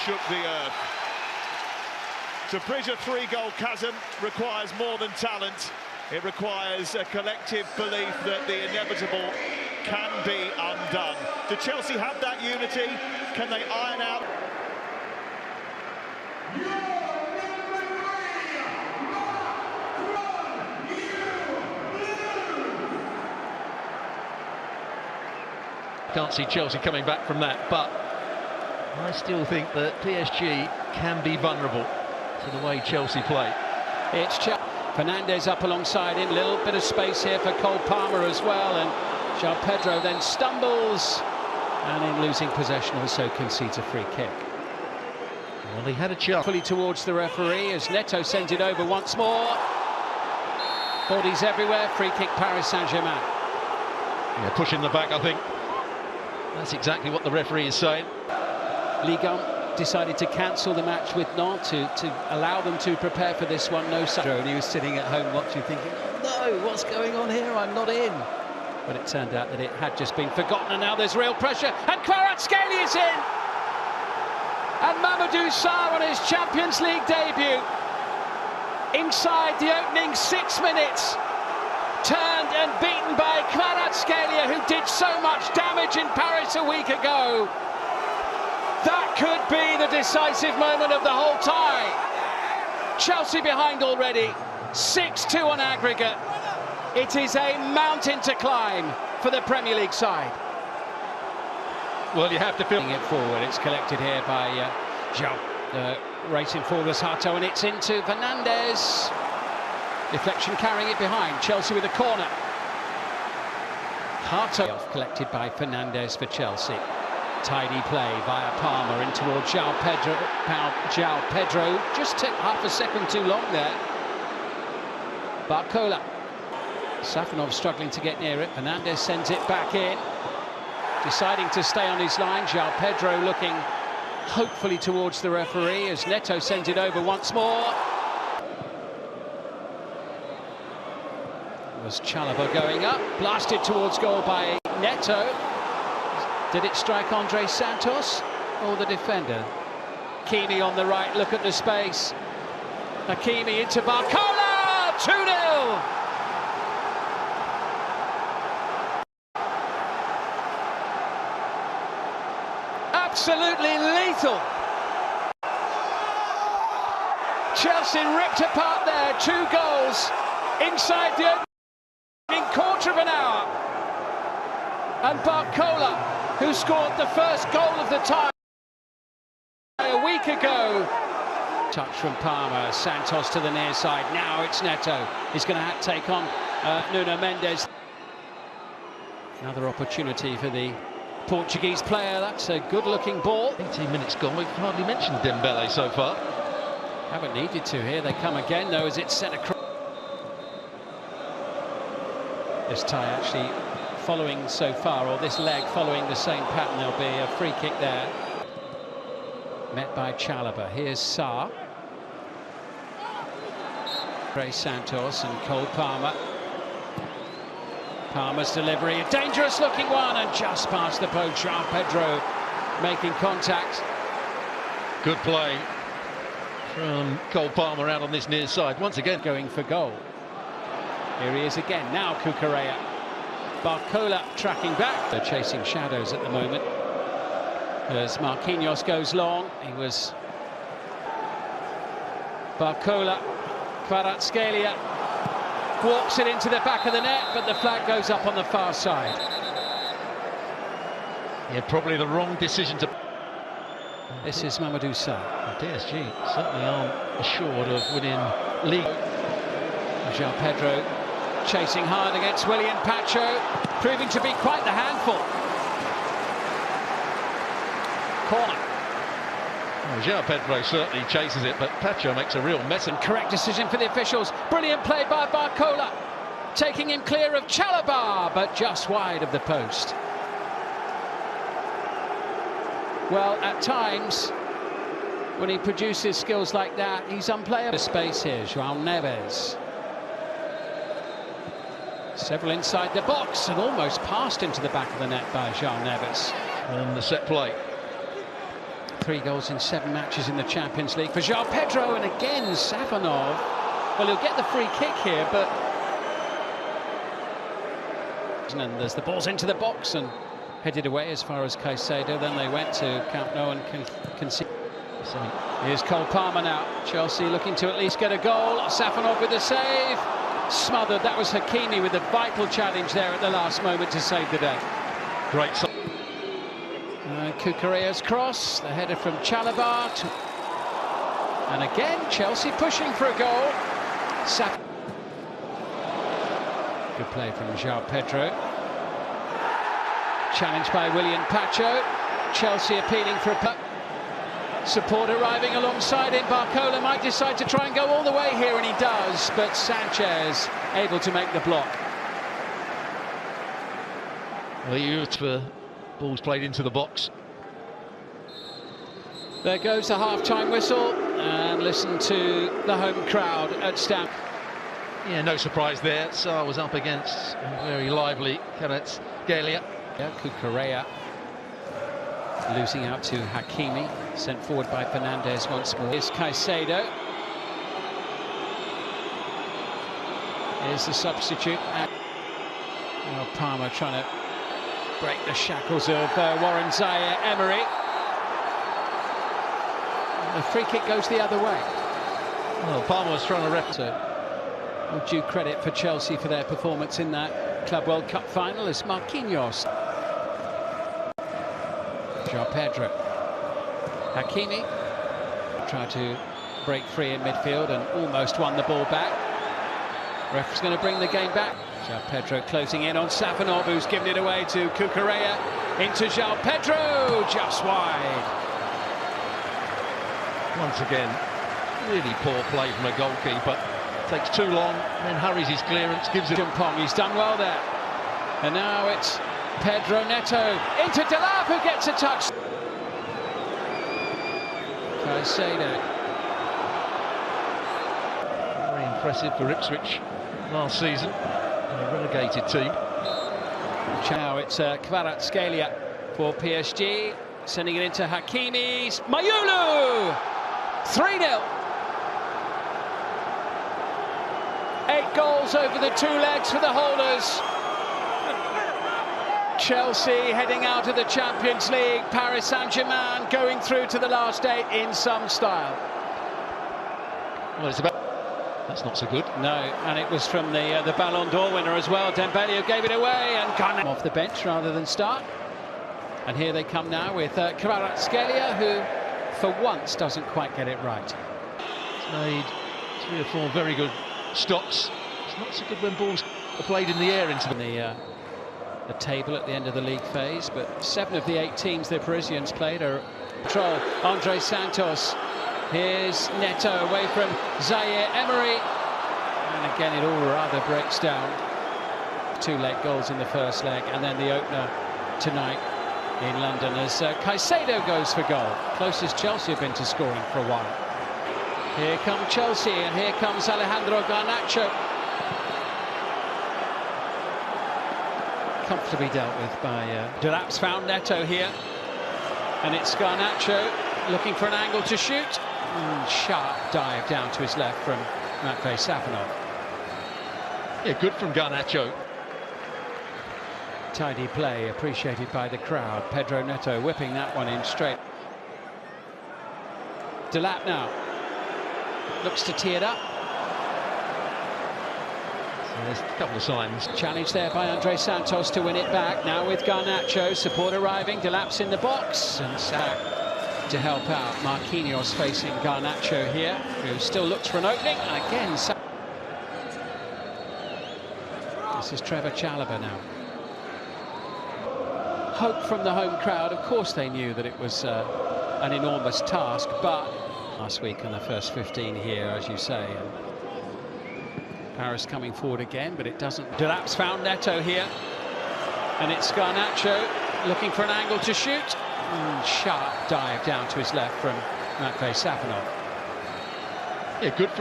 shook the earth. To bridge a three-goal chasm requires more than talent. It requires a collective belief that the inevitable can be undone. Do Chelsea have that unity? Can they iron out? Can't see Chelsea coming back from that, but I still think that PSG can be vulnerable to the way Chelsea play. It's Fernandes up alongside him, little bit of space here for Cole Palmer as well, and João Pedro then stumbles and in losing possession also concedes a free kick. Well, he had a chance. Fully towards the referee as Neto sends it over once more. Bodies everywhere, free kick Paris Saint-Germain. Yeah, pushing the back, I think. That's exactly what the referee is saying. Ligue 1 decided to cancel the match with Nantes to allow them to prepare for this one. No, and he was sitting at home watching, thinking, "Oh no, what's going on here? I'm not in." But it turned out that it had just been forgotten, and now there's real pressure. And Kvaratskhelia is in, and Mamadou Sarr on his Champions League debut, inside the opening 6 minutes, turned and beaten by Kvaratskhelia, who did so much damage in Paris a week ago. That could be the decisive moment of the whole tie. Chelsea behind already, 6-2 on aggregate. It is a mountain to climb for the Premier League side. Well, you have to feel it forward. It's collected here by João. Racing forward was Hato, and it's into Fernandes. Deflection carrying it behind. Chelsea with a corner. Hato collected by Fernandes for Chelsea. Tidy play via Palmer in towards João Pedro. João Pedro just took half a second too long there. Barcola. Safonov struggling to get near it. Fernandes sends it back in. Deciding to stay on his line. João Pedro looking hopefully towards the referee as Neto sends it over once more. Was Chalobah going up, blasted towards goal by Neto. Did it strike Andre Santos or the defender? Hakimi on the right, look at the space. Hakimi into Barcola, 2-0! Absolutely lethal. Chelsea ripped apart there, 2 goals inside the opening quarter of an hour. And Barcola, who scored the first goal of the tie a week ago. Touch from Palmer, Santos to the near side. Now it's Neto. He's going to take on Nuno Mendes. Another opportunity for the Portuguese player. That's a good-looking ball. 18 minutes gone. We've hardly mentioned Dembele so far. Haven't needed to here. They come again, though, as it's sent across. This tie actually following so far, or this leg following the same pattern. There'll be a free kick there. Met by Chalobah. Here's Sarr. Santos and Cole Palmer. Palmer's delivery, a dangerous looking one, and just past the post. João Pedro making contact. Good play from Cole Palmer out on this near side. Once again going for goal. Here he is again. Now Cucurella. Barcola tracking back. They're chasing shadows at the moment. As Marquinhos goes long, he was Barcola. Kvaratskhelia walks it into the back of the net, but the flag goes up on the far side. Yeah, probably the wrong decision to... This is Mamadou Sarr. PSG certainly aren't assured of winning league. João Pedro chasing hard against William Pacho, proving to be quite the handful. Corner. Well, João Pedro certainly chases it, but Pacho makes a real mess. And correct decision for the officials. Brilliant play by Barcola, taking him clear of Chalobah, but just wide of the post. Well, at times, when he produces skills like that, he's unplayable. Space here, João Neves. Several inside the box and almost passed into the back of the net by João Neves. And the set play. 3 goals in 7 matches in the Champions League for João Pedro, and again Safanov. Well, he'll get the free kick here, but and as the ball's into the box and headed away as far as Caicedo, then they went to Camp Nou and concede. Here's Cole Palmer now. Chelsea looking to at least get a goal. Safanov with the save. Smothered. That was Hakimi with a vital challenge there at the last moment to save the day. Great. Cucurella's cross, the header from Chalobah. And again, Chelsea pushing for a goal. Good play from João Pedro. Challenged by William Pacho. Chelsea appealing for a support arriving alongside him. Barcola might decide to try and go all the way here, and he does, but Sanchez able to make the block. Well, it's for balls played into the box. There goes the half-time whistle, and listen to the home crowd at Stamford. Yeah, no surprise there. Sarr was up against a very lively Kvaratskhelia. Cucurella losing out to Hakimi, sent forward by Fernandes once more. Here's Caicedo. Here's the substitute. Now Palmer trying to break the shackles of Warren Zaire-Emery. The free kick goes the other way. Well, Palmer was trying to rep. Well, due credit for Chelsea for their performance in that Club World Cup final is Marquinhos. João Pedro. Hakimi tried to break free in midfield and almost won the ball back. Referee's going to bring the game back. João Pedro closing in on Safanov, who's given it away to Cucurella. Into João Pedro, just wide. Once again, really poor play from a goalkeeper. Takes too long, then hurries his clearance, gives it. Pong, he's done well there. And now it's Pedro Neto into Delap, who gets a touch. Caicedo. Very impressive for Ipswich last season, a relegated team. Now it's Kvaratskhelia for PSG, sending it into Hakimi. Mayulu! 3-0. 8 goals over the 2 legs for the holders. Chelsea heading out of the Champions League. Paris Saint-Germain going through to the last 8 in some style. Well, it's about... That's not so good. No, and it was from the Ballon d'Or winner as well, Dembele, who gave it away, and Ghana off the bench rather than start. And here they come now with Kvaratskhelia, who for once doesn't quite get it right. He's made 3 or 4 very good stops. It's not so good when balls are played in the air into the table at the end of the league phase, but 7 of the 8 teams the Parisians played are control. Andre Santos. Here's Neto away from Zaire-Emery, and again it all rather breaks down. 2 late goals in the first leg, and then the opener tonight in London as Caicedo goes for goal. Closest Chelsea have been to scoring for a while. Here come Chelsea, and here comes Alejandro Garnacho. Comfortably dealt with by Delap's found Neto here, and it's Garnacho looking for an angle to shoot. Sharp dive down to his left from Matvei Safanov. Yeah, good from Garnacho. Tidy play appreciated by the crowd. Pedro Neto whipping that one in straight. Delap now looks to tee it up. So there's a couple of signs. Challenge there by Andre Santos to win it back. Now with Garnacho, support arriving. Delap's in the box, and to help out. Marquinhos facing Garnacho here, who still looks for an opening, and again this is Trevor Chalobah now. Hope from the home crowd. Of course they knew that it was an enormous task, but last week in the first 15 here, as you say, and Paris coming forward again, but it doesn't. Delap's found Neto here, and it's Garnacho looking for an angle to shoot. Sharp dive down to his left from Matvei Safanov. Yeah, good for